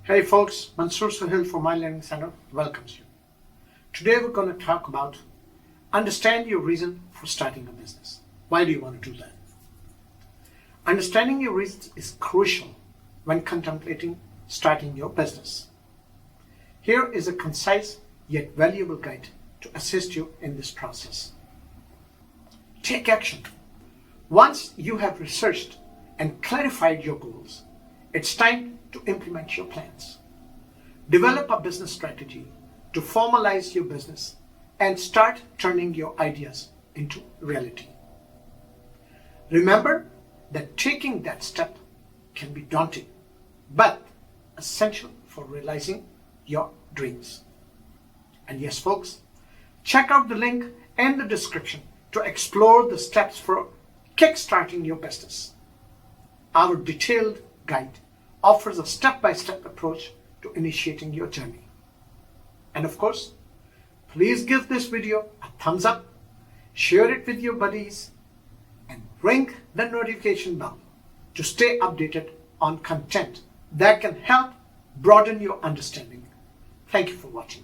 Hey folks, Mansoor Suhail from My Learning Center welcomes you. Today we're going to talk about understand your reason for starting a business. Why do you want to do that? Understanding your reasons is crucial when contemplating starting your business. Here is a concise yet valuable guide to assist you in this process. Take action. Once you have researched and clarified your goals, it's time to implement your plans. Develop a business strategy to formalize your business and start turning your ideas into reality. Remember that taking that step can be daunting, but essential for realizing your dreams. And yes, folks, check out the link in the description to explore the steps for kickstarting your business. Our detailed guide offers a step-by-step approach to initiating your journey. And of course, please give this video a thumbs up, share it with your buddies, and ring the notification bell to stay updated on content that can help broaden your understanding. Thank you for watching.